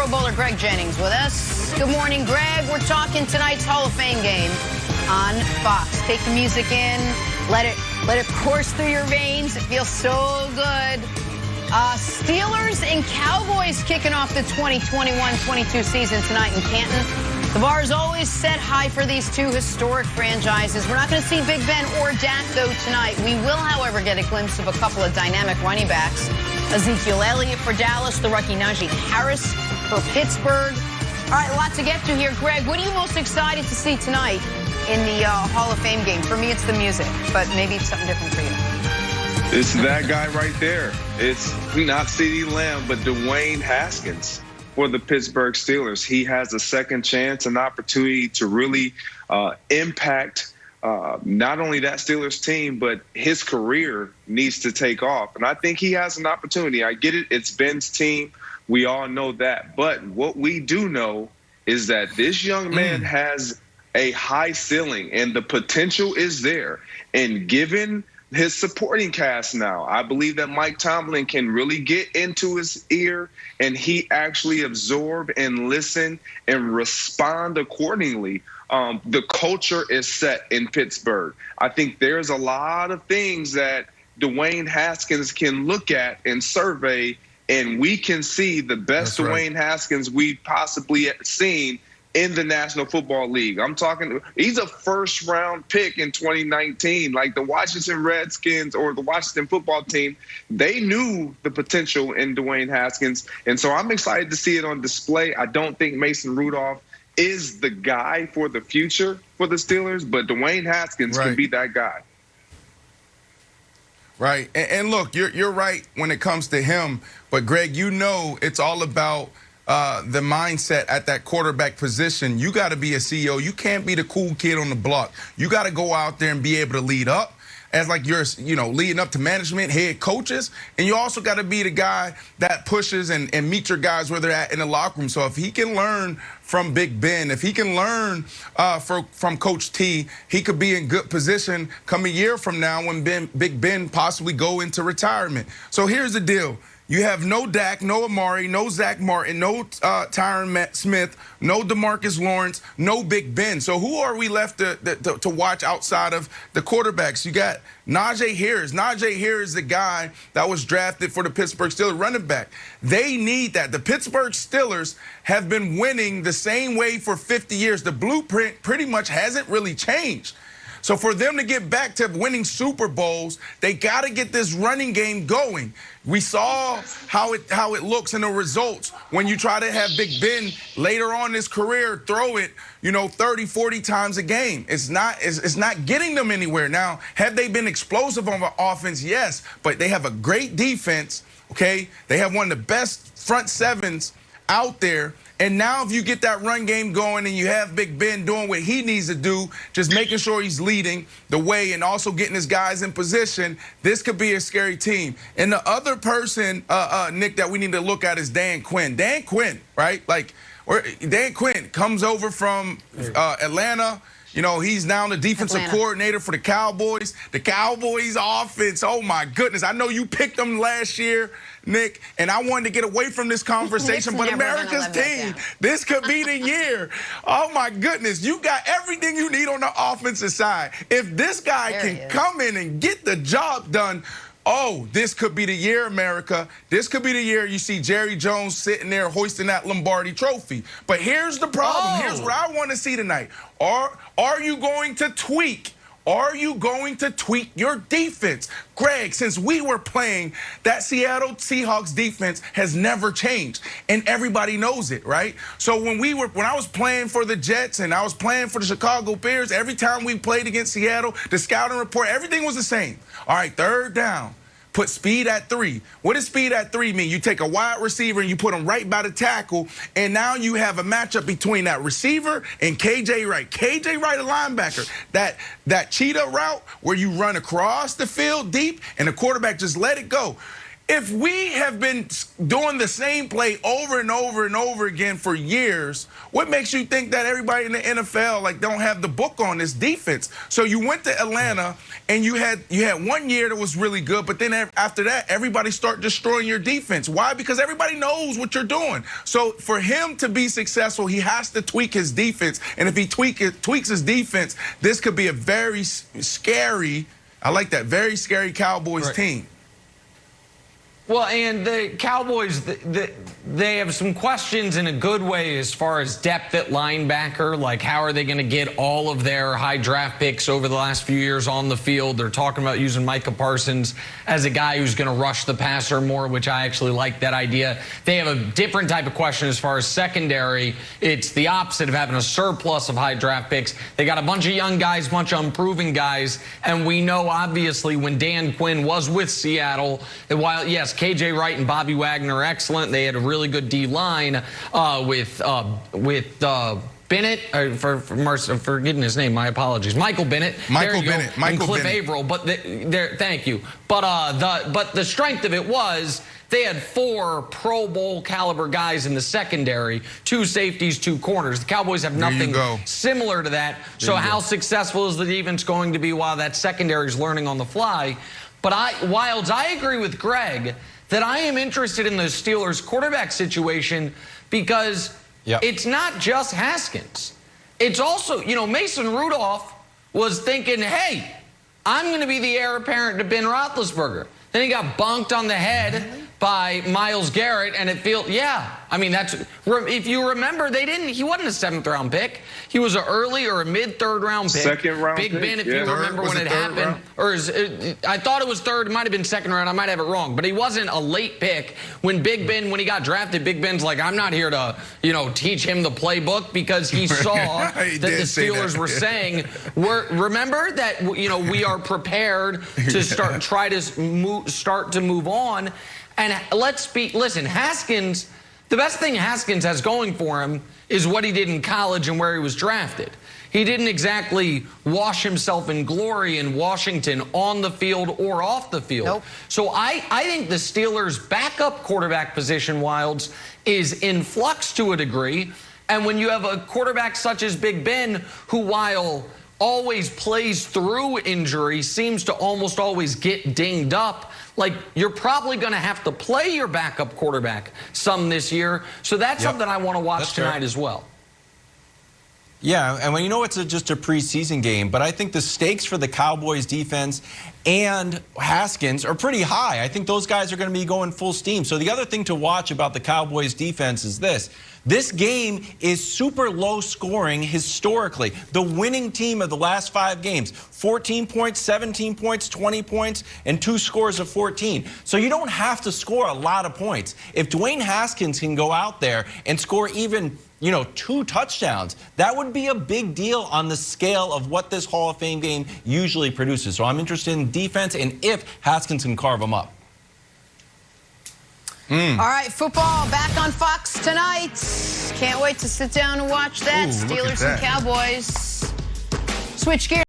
Pro Bowler Greg Jennings with us. Good morning, Greg. We're talking tonight's Hall of Fame game on Fox. Take the music in, let it course through your veins. It feels so good. Steelers and Cowboys kicking off the 2021-22 season tonight in Canton. The bar is always set high for these two historic franchises. We're not going to see Big Ben or Dak, though, tonight. We will, however, get a glimpse of a couple of dynamic running backs. Ezekiel Elliott for Dallas, the rookie Najee Harris for Pittsburgh. All right, a lot to get to here. Greg, what are you most excited to see tonight in the Hall of Fame game? For me, it's the music, but maybe it's something different for you. It's that guy right there. It's not CeeDee Lamb, but Dwayne Haskins for the Pittsburgh Steelers. He has a second chance, an opportunity to really impact not only that Steelers team, but his career needs to take off. And I think he has an opportunity. I get it. It's Ben's team. We all know that. But what we do know is that this young man has a high ceiling, and the potential is there. And given his supporting cast now, I believe that Mike Tomlin can really get into his ear and he actually absorb and listen and respond accordingly. The culture is set in Pittsburgh. I think there's a lot of things that Dwayne Haskins can look at and survey, and we can see the best Dwayne Haskins we've possibly seen in the National Football League. I'm talking, he's a first-round pick in 2019. Like the Washington Redskins or the Washington football team, they knew the potential in Dwayne Haskins. And so I'm excited to see it on display. I don't think Mason Rudolph is the guy for the future for the Steelers, but Dwayne Haskins can be that guy. Right. And look, you're right when it comes to him. But, Greg, you know it's all about the mindset at that quarterback position. You got to be a CEO. You can't be the cool kid on the block. You got to go out there and be able to lead up as like you're, leading up to management, head coaches. And you also got to be the guy that pushes and meet your guys where they're at in the locker room. So if he can learn from Big Ben, if he can learn from Coach T, he could be in good position come a year from now when Big Ben possibly go into retirement. So here's the deal. You have no Dak, no Amari, no Zach Martin, no Tyron Smith, no DeMarcus Lawrence, no Big Ben. So who are we left to watch outside of the quarterbacks? You got Najee Harris. Najee Harris is the guy that was drafted for the Pittsburgh Steelers running back. They need that. The Pittsburgh Steelers have been winning the same way for 50 years. The blueprint pretty much hasn't really changed. So for them to get back to winning Super Bowls, they got to get this running game going. We saw how it looks in the results when you try to have Big Ben later on in his career throw it, 30, 40 times a game. It's not getting them anywhere. Now, have they been explosive on the offense? Yes, but they have a great defense, okay? They have one of the best front sevens out there. And now if you get that run game going and you have Big Ben doing what he needs to do, just making sure he's leading the way and also getting his guys in position, this could be a scary team. And the other person, Nick, that we need to look at is Dan Quinn. Dan Quinn, right? Dan Quinn comes over from Atlanta. He's now the defensive coordinator for the Cowboys. The Cowboys offense, oh, my goodness. I know you picked them last year, Nick, and I wanted to get away from this conversation, but America's team, this could be the year. Oh, my goodness. You got everything you need on the offensive side. If this guy can come in and get the job done, oh, this could be the year, America. This could be the year you see Jerry Jones sitting there hoisting that Lombardi trophy. But here's the problem. Here's what I want to see tonight. Are you going to tweak? Are you going to tweak your defense? Greg, since we were playing, that Seattle Seahawks defense has never changed, and everybody knows it, right? So when I was playing for the Jets and I was playing for the Chicago Bears, every time we played against Seattle, the scouting report, everything was the same. All right, third down. Put speed at 3. What does speed at 3 mean? You take a wide receiver and you put him right by the tackle, and now you have a matchup between that receiver and KJ Wright. KJ Wright, a linebacker. That cheetah route where you run across the field deep and the quarterback just let it go. If we have been doing the same play over and over and over again for years, what makes you think that everybody in the NFL don't have the book on this defense? So you went to Atlanta and you had 1 year that was really good, but then after that, everybody start destroying your defense. Why? Because everybody knows what you're doing. So for him to be successful, he has to tweak his defense. And if he tweaks his defense, this could be a very scary, I like that, very scary Cowboys team. Well, and the Cowboys, they have some questions in a good way as far as depth at linebacker. Like, how are they going to get all of their high draft picks over the last few years on the field? They're talking about using Micah Parsons as a guy who's going to rush the passer more, which I actually like that idea. They have a different type of question as far as secondary. It's the opposite of having a surplus of high draft picks. They got a bunch of young guys, bunch of unproven guys, and we know, obviously, when Dan Quinn was with Seattle, and while, yes, KJ Wright and Bobby Wagner are excellent. They had a really good D-line with Bennett, forgetting his name, my apologies. Michael Bennett. Michael Bennett. And Cliff Averill. But thank you. But the strength of it was they had 4 Pro Bowl caliber guys in the secondary, 2 safeties, 2 corners. The Cowboys have nothing similar to that. So how successful is the defense going to be while that secondary is learning on the fly? But Wilds, I agree with Greg that I am interested in the Steelers quarterback situation because it's not just Haskins. It's also, Mason Rudolph was thinking, hey, I'm going to be the heir apparent to Ben Roethlisberger. Then he got bonked on the head by Myles Garrett, and it feels, I mean, if you remember, he wasn't a 7th-round pick. He was an early or a mid-3rd round pick. Second-round Big pick. Ben, if you remember when it happened. I thought it was 3rd. It might have been 2nd round. I might have it wrong. But he wasn't a late pick. When Big Ben, when he got drafted, Big Ben's like, I'm not here to, teach him the playbook, because he saw that the Steelers were saying, remember that, we are prepared to try to move on. And listen, Haskins, the best thing Haskins has going for him is what he did in college and where he was drafted. He didn't exactly wash himself in glory in Washington on the field or off the field. Nope. So I think the Steelers' backup quarterback position, Wilds, is in flux to a degree. And when you have a quarterback such as Big Ben, who, while always plays through injury, seems to almost always get dinged up, you're probably going to have to play your backup quarterback some this year. So that's something I want to watch tonight as well. Yeah, and it's just a preseason game, but I think the stakes for the Cowboys defense and Haskins are pretty high. I think those guys are going to be going full steam. So the other thing to watch about the Cowboys defense is this. This game is super low scoring historically. The winning team of the last 5 games, 14 points, 17 points, 20 points, and 2 scores of 14. So you don't have to score a lot of points. If Dwayne Haskins can go out there and score even 2 touchdowns, that would be a big deal on the scale of what this Hall of Fame game usually produces. So I'm interested in defense and if Haskins can carve them up. All right, football back on Fox tonight. Can't wait to sit down and watch that. Ooh, Steelers and Cowboys. Switch gears.